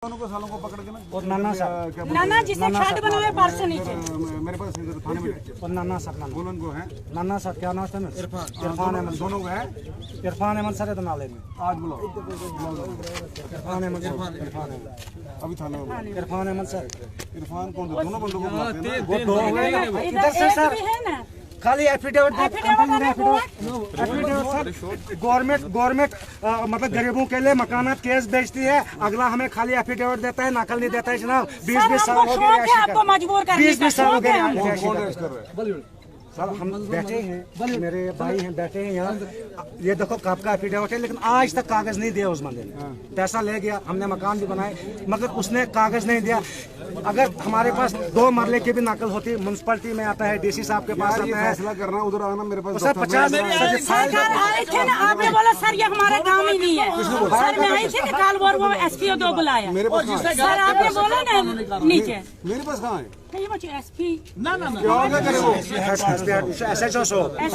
को सालों को पकड़ के ना और नाना साहब नाना जिसने खाद बनाए परसों नीचे मेरे पास थाने में और नाना साहब बुलंद को है नाना साहब क्या नाम है? इरफान अहमद दोनों को है। इरफान अहमद सर नाले में आज बुलाओ इरफान अहमद अभी थाने में इरफान अहमद सर इरफान कौन सा दोनों बंदों को बुलाते हैं वो दो इधर से सर है ना खाली एफिडेविट गवर्नमेंट मतलब गरीबों के लिए मकानात केस बेचती है, अगला हमें खाली एफिडेविट देता है, नकल नहीं देता है जनाब। 20-20 साल हो गए, 20-20 साल हो गए। सर हम बैठे हैं, मेरे भाई हैं बैठे हैं यहाँ, ये देखो कब का एफिडेविट है, लेकिन आज तक कागज नहीं दिया उस बंदे ने। पैसा ले गया, हमने मकान भी बनाए मगर उसने कागज नहीं दिया। अगर हमारे पास 2 मरले की भी नकल होती, म्युनिसिपैलिटी में आता है, डीसी साहब के पास आता है, फैसला करना उधर आना मेरे पास। सर 50 सरकार आए थे ना, आपने बोला सर ये हमारे गांव में नहीं है। सर मैं आई थी ना काल वो एसपी 2 बुलाया सर, आपने बोला ना नीचे मेरे पास कहाँ है एसपी क्या होगा करे वो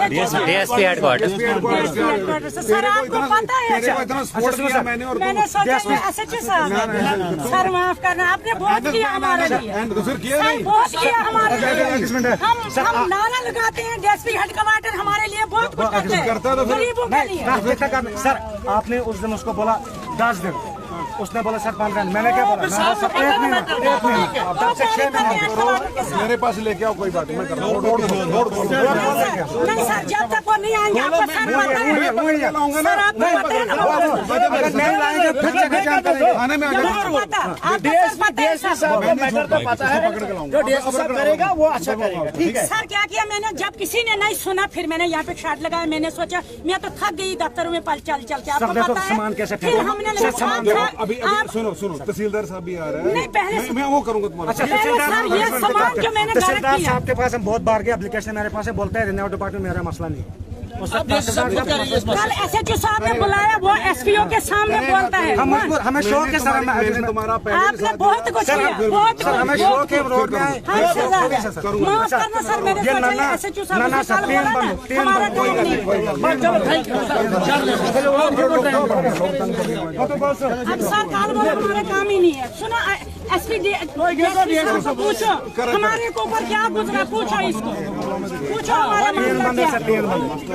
डीएसपी हेडक्वार्टर। सर आपको पता है इतना सपोर्ट किया मैंने और मैंने सोचा एसएचओ साहब सर माफ करना, आपने बहुत किया हमारे लिए, तो फिर किया सर नहीं बहुत किया हमारे लिए। हम नारा लगाते हैं, डीएसपी हेडक्वार्टर हमारे लिए बहुत कुछ करते हैं गरीबों के लिए। सर आपने उस दिन उसको बोला 10 दिन, उसने बोला सर 15 दिन, मैंने क्या बोला सर 1 महीना 10 से 6 महीने मेरे पास लेके आओ, कोई बात नहीं मैं कर रहा हूँ। नहीं सर जब तक वो नहीं आएंगे आपको सर पता है, सर आपको पता है ना अगर नहीं लाएंगे फिर जगह जानते हैं थाने में आ जाओ। जो डीएसपी साहब करेगा वो अच्छा करेगा, ठीक है। सर क्या किया मैंने, जब किसी ने नहीं सुना फिर मैंने यहाँ पे शॉट लगाया। मैंने सोचा मैं तो थक गई दफ्तरों में चल चल के, आपको पता है सामान कैसे फिर हमने अभी सुनो तहसीलदार साहब भी आ रहे हैं। नहीं पहले मैं वो करूंगा तुम्हारा। सर ये सामान जो मैंने तहसीलदार साहब के पास हम बहुत बार गए, एप्लीकेशन मेरे पास है, बोलते हैं रिन्यू डिपार्टमेंट मेरा मसला नहीं। कल एसएचओ साहब ने बुलाया, वो एसपीओ के सामने बोलता है। हमें शौक है सर, तुम्हारा आपने बहुत कुछ किया, बहुत सर हमें शौक है रोड में आए। माफ करना सर, मैंने सोचा एसएचओ साहब नाना सर 3 बंद हमारा काम नहीं। अब सर काल बोला हमारा काम ही नहीं है। सुनो एसपी पूछो हमारे को ऊपर क्या गुजरा, पूछो इसको, पूछो हमारा मामला क्या।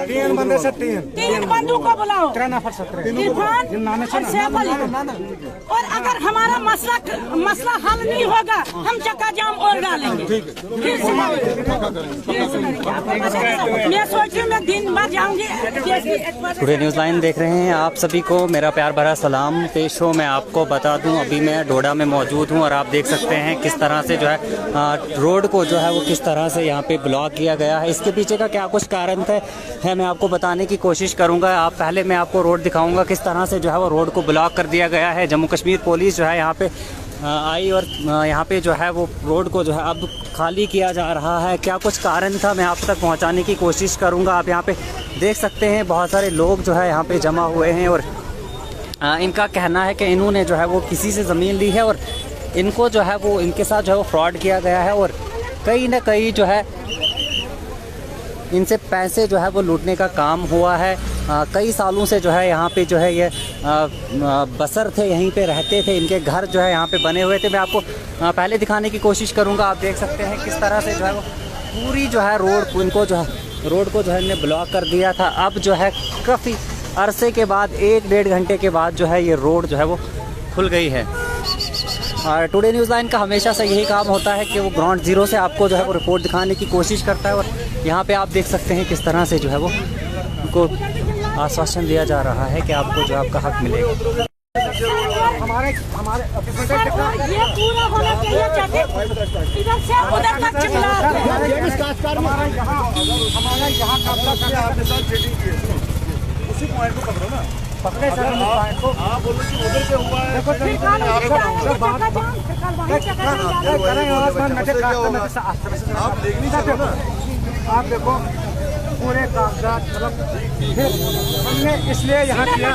3 बंदे से 3 बंदों को बुलाओ, 3 नफर 17 इरफान और सैफ अली। और अगर हमारा मसला हल नहीं होगा हम चक्का जाम और डालेंगे। मैं सोच रही हूँ मैं दिन भर जाऊंगी। टुडे न्यूज़ लाइन देख रहे हैं आप सभी को मेरा प्यार भरा सलाम पेश हो। मैं आपको बता दूं अभी मैं डोडा में मौजूद हूं और आप देख सकते हैं किस तरह से जो है रोड को जो है वो किस तरह से यहाँ पे ब्लॉक किया गया है। इसके पीछे का क्या कुछ कारण है मैं आपको बताने की कोशिश करूँगा। आप पहले मैं आपको रोड दिखाऊँगा किस तरह से जो है वो रोड को ब्लॉक कर दिया गया है। जम्मू कश्मीर पुलिस जो है यहाँ पे आई और यहाँ पे जो है वो रोड को जो है अब खाली किया जा रहा है। क्या कुछ कारण था मैं आप तक पहुँचाने की कोशिश करूँगा। आप यहाँ पे देख सकते हैं बहुत सारे लोग जो है यहाँ पे जमा हुए हैं और इनका कहना है कि इन्होंने जो है वो किसी से ज़मीन ली है और इनको जो है वो इनके साथ जो है वो फ्रॉड किया गया है और कहीं ना कहीं जो है इनसे पैसे जो है वो लूटने का काम हुआ है। कई सालों से जो है यहाँ पे जो है ये बसर थे, यहीं पे रहते थे, इनके घर जो है यहाँ पे बने हुए थे। मैं आपको पहले दिखाने की कोशिश करूँगा। आप देख सकते हैं किस तरह से जो है वो पूरी जो है रोड को जो है इन्हें ब्लॉक कर दिया था। अब जो है काफ़ी अरसे के बाद 1-1.5 घंटे के बाद जो है ये रोड जो है वो खुल गई है। और टुडे न्यूज़ लाइन का हमेशा से यही काम होता है कि वो ग्राउंड ज़ीरो से आपको जो है वो रिपोर्ट दिखाने की कोशिश करता है और यहाँ पे आप देख सकते हैं किस तरह से जो है वो उनको आश्वासन दिया जा रहा है कि आपको जो आपका हक मिलेगा। हमारे ये पूरा होना चाहिए, इधर से उधर तक चिल्ला हमारा यहाँ कब्जा करके आपके साथ चीटिंग की है। उसी पॉइंट को पकड़ो ना, पकड़े सर पॉइंट को। आप बोलो कि उधर से हुआ है। देखो आप देख नहीं सकते ना। आप देखो पूरे कागजात मतलब हमने इसलिए यहाँ किया।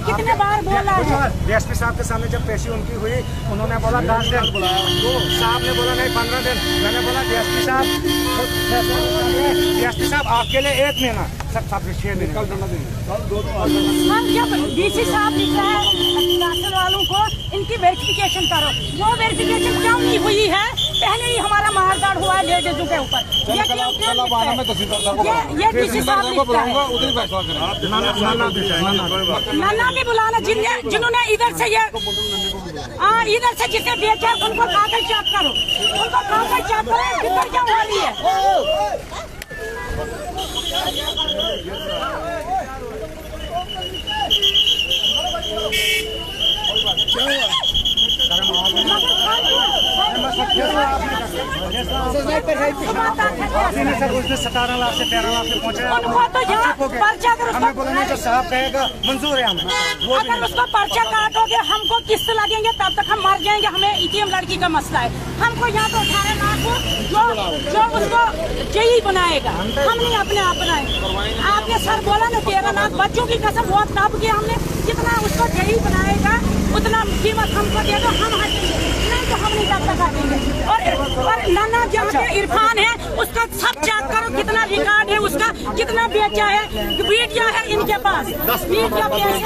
कितने बार बोला है डीएसपी साहब के सामने जब पेशी उनकी हुई, उन्होंने बोला 10 दिन, साहब ने बोला नहीं 15 दिन। मैंने बोला डीएसपी साहब आपके लिए 1 महीना, सर 6 महीने। हम जब डीसी साहब लिख रहे हैं राशन वालों को इनकी वेरिफिकेशन करो, वो वेरिफिकेशन क्यों नहीं हुई है? पहले ही हमारा मारदाड़ हुआ है लेडीजों के ऊपर। ये डीसी साहब लिखता है। नाना भी बुलाना जिन्होंने इधर से ये इधर से जिसे बेचा उनको कागज चेक करो, उनको कागज चेक करो किधर क्या हो रही है। उसने 17 लाख से 13 लाख से पहुंचा। हमें बोला नहीं तो साहब कहेगा मंजूर है हमें। अगर उसको पर्चा काटोगे हमको किस्त लगेंगे तब तक हम मर जाएंगे। हमें एटीएम लड़की का मसला है, हमको यहाँ तो 18 लाख जो उसको जेई बनाएगा, हम नहीं अपने आप बनाएंगे। आपने सर बोला ना 13 लाख, बच्चों की कसम बहुत तब किया हमने, जितना उसको जेई बनाएगा उतना कीमत हमको दे दो, हम हटेंगे नहीं तो हम नहीं तब तक हटेंगे। और नाना जहाँ पे इरफान है उसका सब चेक करो, कितना रिकॉर्ड है उसका, कितना बेचा है, वीडियो है इनके पास, वीडियो पैसे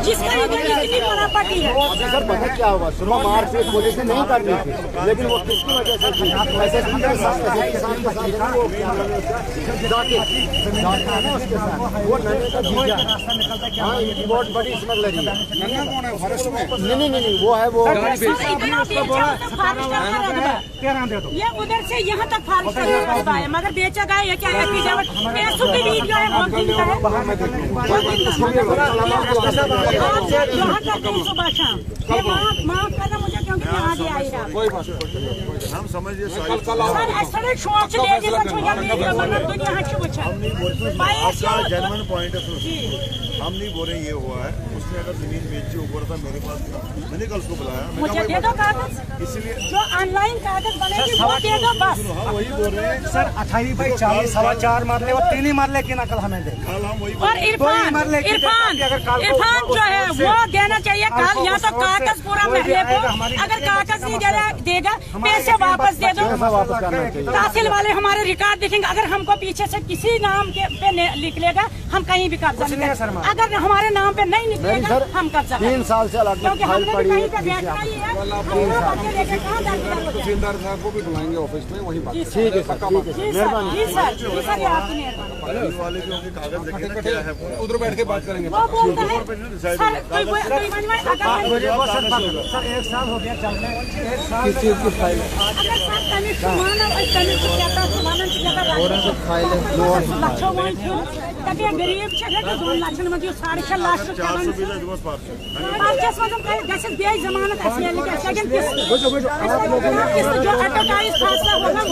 जिसका इतनी प्रॉपर्टी है। सर पता क्या हुआ, सुनो मारपीट पुलिस ने नहीं करनी थी, लेकिन वो किसकी वजह से थी? ऐसे वो नन्हे का जीजा, हाँ इनकी बहुत बड़ी स्मगलरी है। नहीं वो है वो ये उधर से यहाँ तक फारिश है, मगर बेचा गया ये क्या है? पैसों की वीडियो है, बहुत दिन का है। माफ करना मुझे क्योंकि यहाँ भी आई है। हम समझिए जेन्युइन पॉइंट है। हम नहीं बोल रहे ये हुआ है, उसने अगर जमीन बेची ऊपर था मेरे पास, मैंने कल उसको बुलाया, मुझे दे दो कागज, इसलिए जो ऑनलाइन कागज बनेगी वो दे दो बस। वही बोल रहे हैं सर 28/40 4.25 मारले और 3 ही मारले की नकल हमें दे। कल हम वही और इरफान जो है वो देना चाहिए कल, या तो कागज पूरा महले को, अगर कागज नहीं देगा पैसे वापस दे दो। तहसील वाले हमारे रिकॉर्ड देखेंगे, अगर हमको पीछे से किसी नाम के पे लिख लेगा हम कहीं भी कब्जा नहीं करेंगे, अगर हमारे नाम पे नहीं निकलेगा हम कब्जा 3 साल से क्योंकि हमने भी कहीं पे देखना ही है। तहसीलदार साहब को भी बुलाएंगे ऑफिस में, वही बात। ठीक है सर, मेहरबानी। जी सर ये आपकी मेहरबानी। वाले जो कागज देखे ना क्या है, उधर बैठ के बात करेंगे। वो बोलता है सर सर 1 साल हो गया चलने, 1 साल किस चीज की फाइल है? गरीब लक्ष्य 6.5 लाख जमानत जो एडवर्टाइज फैसला होगा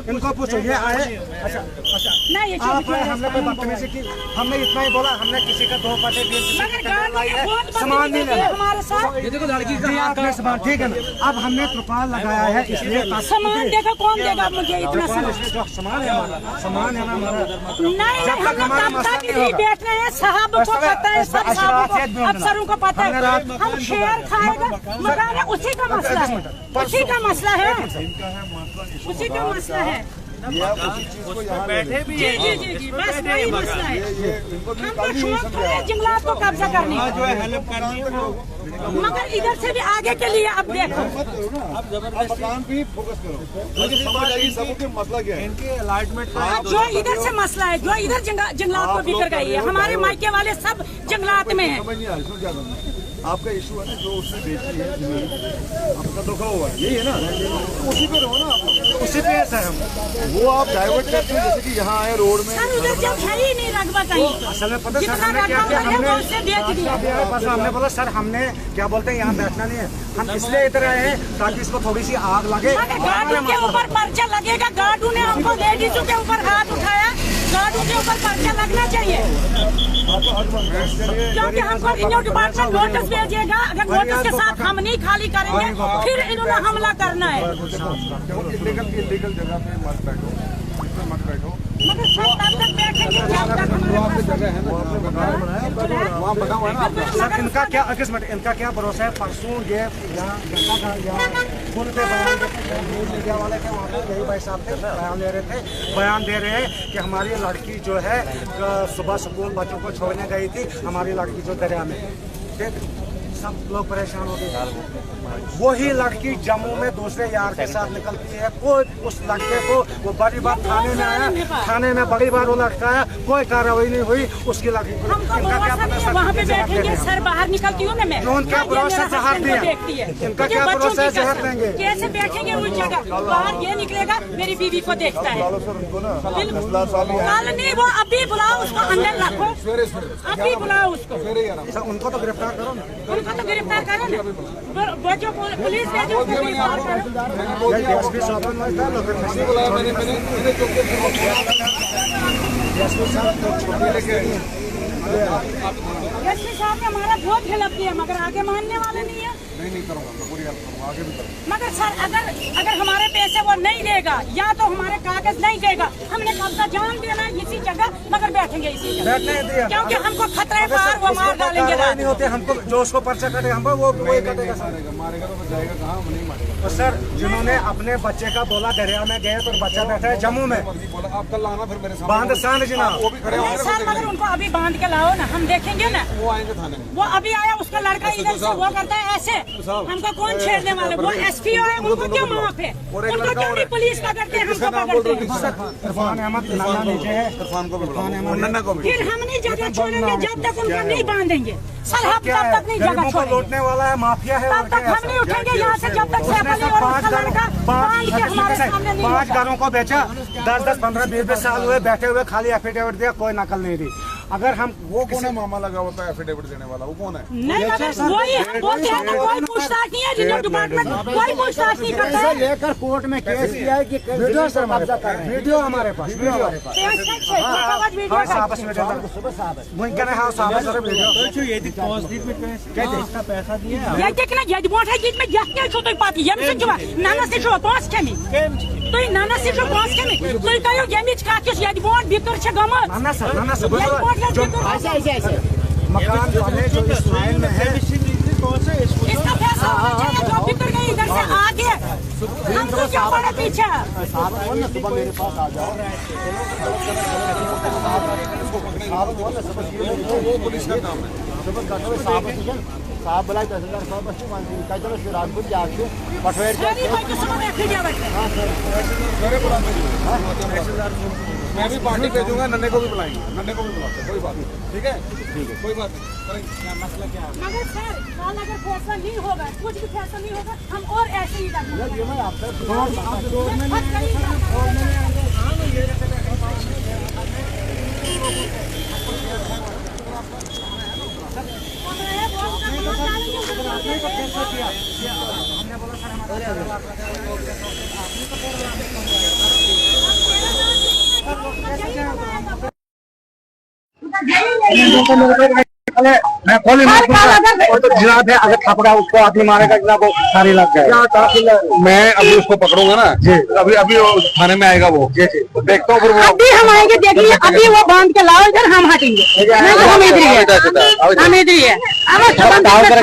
इनको पूछो ये आए। अच्छा नहीं हमने कोई बदतमीजी की, हमने इतना ही बोला, हमने किसी का 2 पटे सामान नहीं लेना हमारे साथ। आपने सामान ठीक है ना, अब हमने त्रिपाल लगाया है इसलिए सामान देखो कौन देगा मुझे इतना सामान? जो सामान है हमारा, सामान है ना हमारा। नहीं हम तब तक नहीं बैठ रहे हैं, साहब को पता है, सब साहब को अफसरों को पता है। हम शेयर खाएगा मगर उसी का मसला है, उसी का मसला है, उसी का मसला है। बैठे भी जी बस वही मसला है। हमको शौक है जंगलात को कब्जा करने का, जो है हेल्प करनी है वो, मगर इधर से भी आगे के लिए अब देखो अब मकान पे फोकस करो, समझ आएगी सबको मसला क्या है। इनके अलॉटमेंट जो इधर से मसला है, जो इधर जंगलात को बिखर गई है, हमारे मायके वाले सब जंगलात में है। समझ नहीं आ रही क्या करना आपका इशू है ना, जो उसने बेची है जमीन, आपका धोखा हुआ है, यही है ना, उसी पे रहो ना, उसी पे है सर। हम वो आप डाइवर्ट करते हैं, जैसे कि यहाँ आए रोड में। सर उधर जब है ही नहीं रकबा कहीं, असल में पता सर जितना हमने क्या रकबा किया, है वो उससे बेच दिया। हमने बोला सर हमने क्या बोलते हैं यहाँ बैठना नहीं है, हम इसलिए इधर आए हैं ताकि इसको थोड़ी सी आग लगे। गार्डों के ऊपर पर्चा लगेगा, गार्डों ने हमको लेडीजों के ऊपर हाथ उठाया, गार्डों के ऊपर पर्चा लगना चाहिए, क्योंकि हमको रिन्यू डिपार्टमेंट नोटिस भेजेगा, अगर नोटिस के साथ हम नहीं खाली करेंगे फिर इन्होंने हमला करना है। इलीगल जगह पे मत बैठो, इसमें मत बैठो, मगर सर तब तक बैठेंगे जब तक सर इनका क्या इनका क्या भरोसा है? परसों ये यहाँ पुल पे बयान देते मीडिया वाले थे, वहाँ पे यही भाई साहब थे, बयान दे रहे हैं कि हमारी लड़की जो है सुबह स्कूल बच्चों को छोड़ने गई थी, हमारी लड़की जो दरिया में, सब लोग परेशान हो गए। वही लड़की जम्मू में दूसरे यार के साथ निकलती है, कोई उस लड़के को वो बड़ी बार थाने में आया, थाने में बड़ी बार वो लड़का आया, कोई कार्रवाई नहीं हुई उसकी लड़की को। इनका क्या पता वहाँ पे बैठेंगे, सर बाहर निकलती हूँ ना मैं, क्या भरोसा जहर दिया, इनका क्या भरोसा जहर देंगे? कैसे बैठेंगे उस जगह? बाहर ये निकलेगा मेरी बीवी को देखता है, कल नहीं, वो अभी बुलाओ उसको, अंदर रखो, अभी बुलाओ उसको, उनको तो गिरफ्तार करो ना, उनको तो गिरफ्तार करो ना, बच्चों पुलिस भेजो। एसपी साहब ने हमारा बहुत हेल्प किया मगर आगे मानने वाले नहीं है। नहीं करूँगा, पूरी हेल्प करूँगा, आगे भी करूँगा। मगर सर अगर हमारे पैसे वो नहीं देगा या तो हमारे कागज नहीं देगा, हमने कब्जा जान देना इसी जगह, मगर बैठेंगे इसी जगह, क्योंकि हमको खतरे पर वो मार डालेंगे। नहीं होते हमको, जो उसको पर्चा कटेगा हमको वो वही कटेगा, मारेगा तो जाएगा कहाँ, हम नहीं मारेगा। तो सर जिन्होंने अपने बच्चे का बोला दरिया में गए तो बच्चा बैठा है जम्मू में, आप कल आना फिर मेरे साथ बांध सांड जिना, वो भी खड़े होंगे, सर मगर उनको अभी बांध के लाओ ना, हम देखेंगे ना। वो आएंगे थाने में, वो अभी आया, उसका लड़का इधर से वो करता है ऐसे, हमको कौन छेड़ने वाले? वो एसपी है, उनको क्यों माफ है? उनको क्यों नहीं पुलिस पकड़ते हैं, हमको पकड़ते हैं? इरफान अहमद नाना नीचे है, इरफान को भी बुलाओ, नन्ना को भी। फिर हम नहीं जगह छोड़ेंगे जब तक उनको नहीं बांधेंगे। सर हम तब तक नहीं जगह छोड़ेंगे, लौटने वाला है, माफिया है, तब तक हम नहीं उठेंगे यहाँ से जब तक सैफली और उसका लड़का बांध के हमारे सामने नहीं 5 घरों को बेचा, 10-10, 15-20 साल हुए बैठे हुए, खाली एफिडेविट दिया, कोई नकल नहीं दी। अगर हम वो कौन है मामा लगा होता है एफिडेविट देने वाला, वो कौन है? नहीं मगर वही बोलते हैं ना, कोई पूछताछ नहीं है, रिजर्व डिपार्टमेंट कोई पूछताछ नहीं करता है। लेकर कोर्ट में केस किया है कि वीडियो से कब्जा कर रहे हैं, वीडियो हमारे पास, वीडियो हमारे पास, पैसा दिया ये देखना ये मोटा जीत में क्या छोटे पाती ये में जो नाना से जो पास कमी तो नाना से जो पास कमी तो कयो ये में का किस ये बोर्ड भीतर से गम नाना सर ऐसे मकान वाले जो इस लाइन में है इसका पैसा होना चाहिए जो भीतर गए इधर से आगे हम तो क्या पड़े पीछे। सुबह मेरे पास आ जाओ, वो पुलिस का काम है। साहब बुलाए तहसीलदार साहब बच्चे कई तरह से राजपुर के आगे पटवेर सारी भाई के समय रख दिया बैठे मैं भी पार्टी भेजूंगा, नन्हे को भी बुलाएंगे, नन्हे को भी बुलाते, कोई बात नहीं, ठीक है, कोई बात नहीं। मसला क्या है? मगर सर कल अगर फैसला नहीं होगा, कुछ भी फैसला नहीं होगा, हम और ऐसे ही मैं खोली जनाब है, अगर थपड़ा उसको आदमी मारेगा जनाब वो सारी लग जाएगा। मैं अभी उसको पकड़ूंगा ना जी, अभी थाने में आएगा वो जी, देखता हूँ फिर वो अभी हम आएंगे, देखिए अभी वो बांध के लाओ इधर, हम हटेंगे, हम इधर ही है।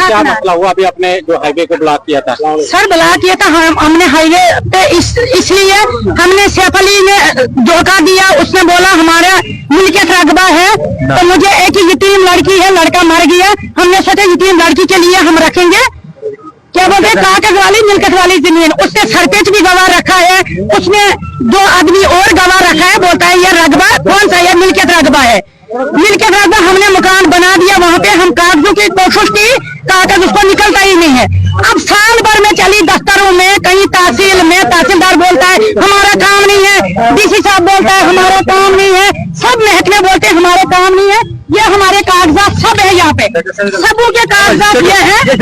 क्या मसला हुआ? अभी आपने जो हाईवे को ब्लॉक किया था सर, ब्लॉक किया था हमने हाईवे पे, इसलिए हमने सैफली ने धोखा दिया, उसने बोला हमारा मिल्कियत रकबा है, तो मुझे एक यतीम लड़की है, लड़का मर गया, हमने सोचा यतीम लड़की के लिए हम रखेंगे क्या बोलते हैं कागज वाली मिल्कियत वाली जमीन। उसने सरपंच भी गवाह रखा है, उसने 2 आदमी और गवाह रखा है, बोलता है ये रकबा कौन सा, ये मिल्कियत रकबा है, मिल्कियत रकबा। हमने मकान बना दिया, वहाँ पे हम कागजों की कोशिश की, कागज उसको निकलता ही नहीं है। अब साल भर में चली दफ्तरों में, कहीं तहसील में, तहसीलदार बोलता है हमारा काम नहीं है, डीसी साहब बोलता है हमारा काम नहीं है, सब महकमे बोलते हैं हमारे काम नहीं है। ये हमारे कागजात सब है, यहाँ पे सबों के कागजात ये है, ये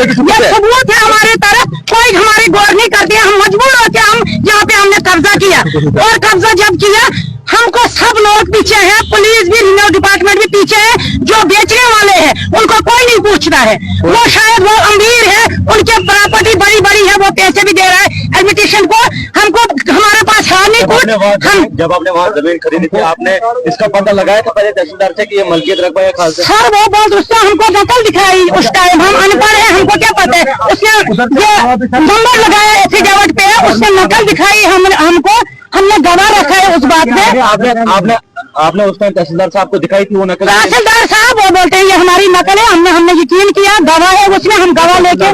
सबूत है हमारे तरफ, कोई हमारी गौर नहीं करती है। हम मजबूर होते, हम यहाँ पे हमने कब्जा किया, और कब्जा जब किया हमको सब लोग पीछे हैं, पुलिस भी, रिन्यू डिपार्टमेंट भी पीछे है। जो बेचने वाले हैं उनको कोई नहीं पूछता है। वो शायद वो अमीर है, उनके प्रॉपर्टी बड़ी बड़ी है, वो पैसे भी दे रहा है एडमिटेशन को। हमको हमारे पास है नहीं कुछ। हम जब आपने वहाँ जमीन खरीदी थी, आपने इसका पता लगाया था पहले तहसीलदार से कि ये मलकियत रकबा है खालसा? सर वो बहुत उसने हमको नकल दिखाई उस टाइम, हम अनपढ़ है, हमको क्या पता है। उसने ये नंबर लगाया एफिडेविट पे, उसने नकल दिखाई हमको, हमने गवाह रखा है उस बात में। आपने उस टाइम तहसीलदार साहब को दिखाई थी वो नकल? तहसीलदार साहब वो बोलते हैं ये हमारी नकल है, हमने यकीन किया, गवाह है उसमें, हम गवाह लेके।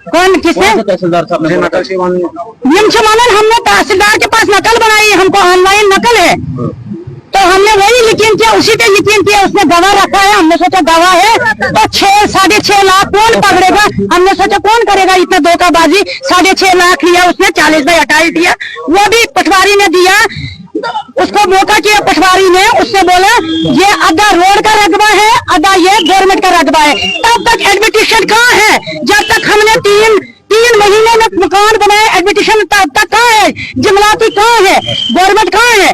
कौन किसने? तहसीलदार साहब ने नकल हमने तहसीलदार के पास नकल बनाई, हमको ऑनलाइन नकल है, तो हमने वही यकीन किया, उसी पे यकीन किया। उसने गवाह रखा है, हमने सोचा गवाह है तो 6-6.5 लाख कौन पकड़ेगा। हमने सोचा कौन करेगा इतना धोखाबाजी। 6.5 लाख लिया उसने, 40/28 दिया, वो भी पटवारी ने दिया। उसको मौका किया पटवारी ने, उससे बोला ये आधा रोड का रकबा है, आधा ये गवर्नमेंट का रकबा है। तब तक एडमिटेशन कहाँ है? जब तक हमने तीन महीने में मकान बनाया, एडमिटेशन तब तक कहाँ है? जंगलाती कहाँ है? गवर्नमेंट कहाँ है?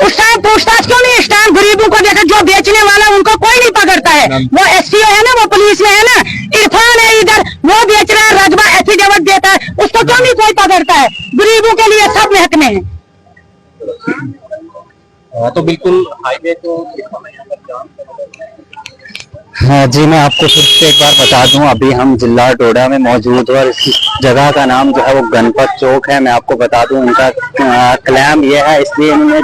उस टाइम पूछताछ क्यों नहीं? इस टाइम गरीबों को देखा, जो बेचने वाला उनको कोई नहीं पकड़ता है। वो एसपीओ है ना, वो पुलिस में है ना, इरफान है इधर, वो बेच रहा है, रकबा एफिडेविट देता है, उसको क्यों नहीं कोई पकड़ता है? गरीबों के लिए सब महकमे हैं। तो बिल्कुल हाईवे तो हाँ जी, मैं आपको फिर से एक बार बता दूं, अभी हम जिला डोडा में मौजूद हैं और इस जगह का नाम जो है वो गणपत चौक है। मैं आपको बता दूं, उनका क्लेम ये है, इसलिए इन्होंने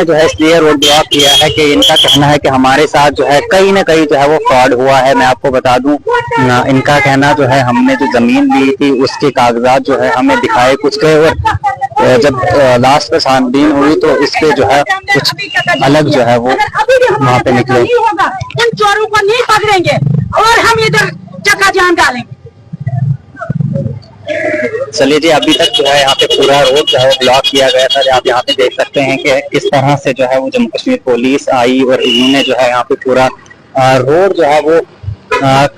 जो है इसलिए रोड ब्लॉक किया है कि इनका कहना है कि हमारे साथ जो है कहीं ना कहीं जो है वो फ्रॉड हुआ है। मैं आपको बता दूं, इनका कहना जो है हमने जो जमीन ली थी उसके कागजात जो है हमें दिखाए कुछ के, और जब लास्ट पे छानबीन हुई तो इस पे जो है कुछ अलग जो है वो वहाँ पे निकले। इन चोरों को नहीं पकड़ेंगे और हम इधर चक्का जाम डालेंगे। चलिए जी, अभी तक जो है यहाँ पे पूरा रोड जो है ब्लॉक किया गया था। आप यहाँ पे देख सकते हैं कि किस तरह से जो है वो जम्मू कश्मीर पुलिस आई और इन्होंने जो है यहाँ पे पूरा रोड जो है वो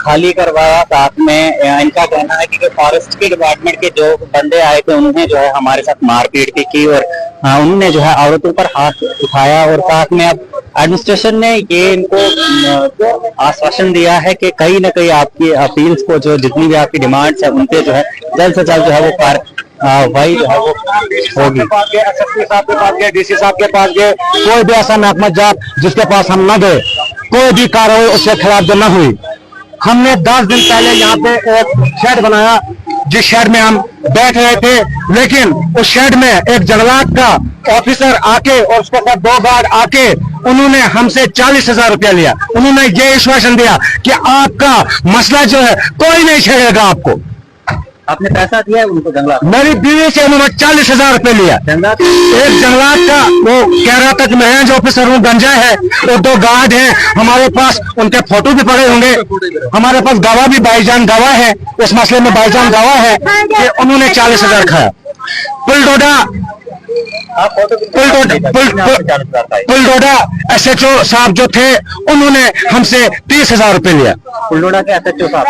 खाली करवाया। साथ में इनका कहना है कि फॉरेस्ट के डिपार्टमेंट के जो बंदे आए थे उन्होंने जो है हमारे साथ मारपीट भी की और उन्होंने जो है औरतों पर हाथ उठाया। और साथ में अब एडमिनिस्ट्रेशन ने ये इनको आश्वासन दिया है कि कहीं ना कहीं आपकी अपील्स को, जो जितनी भी आपकी डिमांड्स है उन पे जो है जल्द से जल्द जो है वो कार्रवाई जो है वो होगी। एसएसपी साहब के पास गए, डीसी साहब के पास गए, कोई भी ऐसा महकमा जात जिसके पास हम न गए, कोई भी कार्रवाई उसके खिलाफ जो न हुई। हमने 10 दिन पहले यहाँ पे एक शेड बनाया, जिस शेड में हम बैठ रहे थे, लेकिन उस शेड में एक जंगलात का ऑफिसर आके और उसके साथ 2 गार्ड आके उन्होंने हमसे 40,000 रुपया लिया। उन्होंने ये आश्वासन दिया कि आपका मसला जो है कोई नहीं छेड़ेगा आपको। आपने पैसा दिया है उनको? जंगलात मेरी बीवी से उन्होंने 40,000 रुपए लिया। एक जंगलात का वो कह रहा था कि मैं जो ऑफिसर हूँ गंजा है, और 2 गार्ड हैं हमारे पास, उनके फोटो भी पड़े होंगे। हमारे पास गवाह भी, भाईजान गवाह है, इस मसले में भाईजान गवाह है कि उन्होंने 40,000 खाया। पुलडोडा SHO साहब जो थे उन्होंने हमसे 30,000 रुपए लिया। पुलडोडा के SHO साहब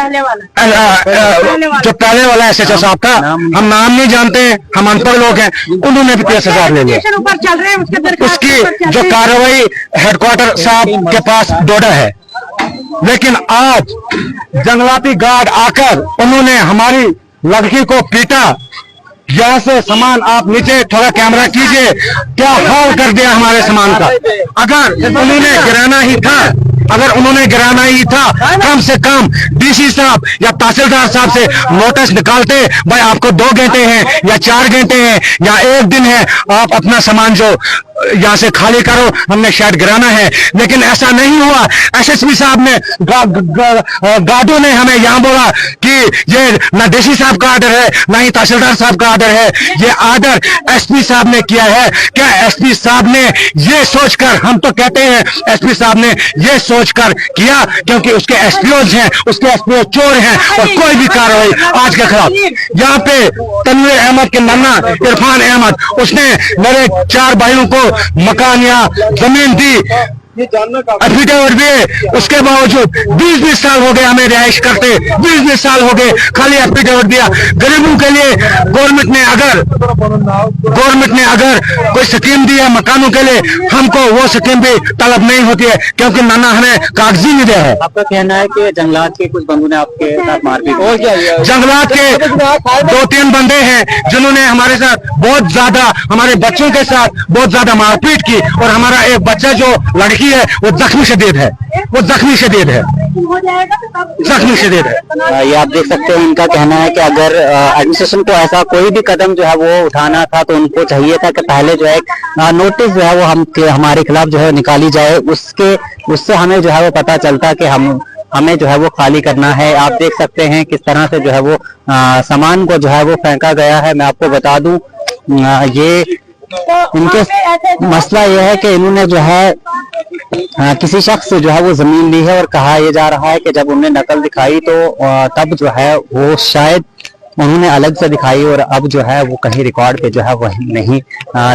जो पहले वाला SHO साहब था, हम नाम नहीं जानते, हम अनपढ़ लोग हैं, उन्होंने भी 30,000 ले लिया। उसकी जो कार्रवाई हेडक्वार्टर साहब के पास डोडा है, लेकिन आज जंगलाती गार्ड आकर उन्होंने हमारी लड़की को पीटा। यहाँ से सामान आप नीचे थोड़ा कैमरा कीजिए, क्या हाल कर दिया हमारे सामान का। अगर उन्होंने गिराना ही था, कम से कम डीसी साहब या तहसीलदार साहब से नोटिस निकालते, भाई आपको 2 घंटे हैं या 4 घंटे हैं या 1 दिन है, आप अपना सामान जो यहाँ से खाली करो, हमने शायद गिराना है। लेकिन ऐसा नहीं हुआ। SSP साहब ने गार्डों ने हमें यहाँ बोला कि ये ना डीसी साहब का आर्डर है, ना ही तहसीलदार साहब का आर्डर है, ये आर्डर SP साहब ने किया है। क्या SP साहब ने ये सोचकर, हम तो कहते हैं SP साहब ने ये सोचकर किया क्योंकि उसके SPOs हैं, उसके SPO चोर हैं, और कोई भी कार्रवाई आज के खिलाफ। यहाँ पे तनवीर अहमद के नन्ना इरफान अहमद, उसने मेरे 4 भाइयों को मकान या जमीन दी, एफिडेविट भी है, उसके बावजूद 20-20 साल हो गए हमें रिहाइश करते, 20-20 साल हो गए खाली एफिडेविट दिया। गरीबों के लिए गवर्नमेंट ने अगर कोई स्कीम दी है मकानों के लिए, हमको वो स्कीम भी तलब नहीं होती है, क्योंकि नाना हमें कागजी नहीं दिया है। आपका कहना है कि जंगलात के कुछ बंदों ने आपके साथ मारपीट, और क्या जंगलात के 2-3 बंदे हैं जिन्होंने हमारे साथ बहुत ज्यादा, हमारे बच्चों के साथ बहुत ज्यादा मारपीट की, और हमारा एक बच्चा जो लड़की है वो जख्मी शदीद है, जख्मी शदीद है। ये आप देख सकते हैं, इनका कहना है कि अगर एडमिनिस्ट्रेशन को ऐसा कोई भी कदम जो है वो उठाना था तो उनको चाहिए था कि पहले जो है नोटिस जो है वो हमारे खिलाफ जो है निकाली जाए, उससे हमें जो है वो पता चलता कि हमें जो है वो खाली करना है। आप देख सकते हैं किस तरह से जो है वो सामान को जो है वो फेंका गया है। मैं आपको बता दूं, ये इनके मसला ये है कि इन्होंने जो है किसी शख्स से जो है वो जमीन ली है, और कहा यह जा रहा है कि जब उन्होंने नकल दिखाई तो तब जो है वो शायद उन्होंने अलग से दिखाई, और अब जो है वो कहीं रिकॉर्ड पे जो है वो नहीं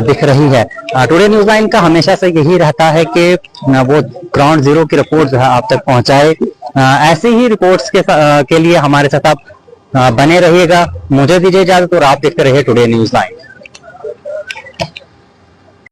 दिख रही है। टुडे न्यूज़ लाइन का हमेशा से यही रहता है कि वो ग्राउंड जीरो की रिपोर्ट जो है आप तक पहुंचाए। ऐसे ही रिपोर्ट्स के लिए हमारे साथ आप बने रहिएगा। मुझे दीजिए इजाजत और आप देखते रहिए टुडे न्यूज़ लाइन।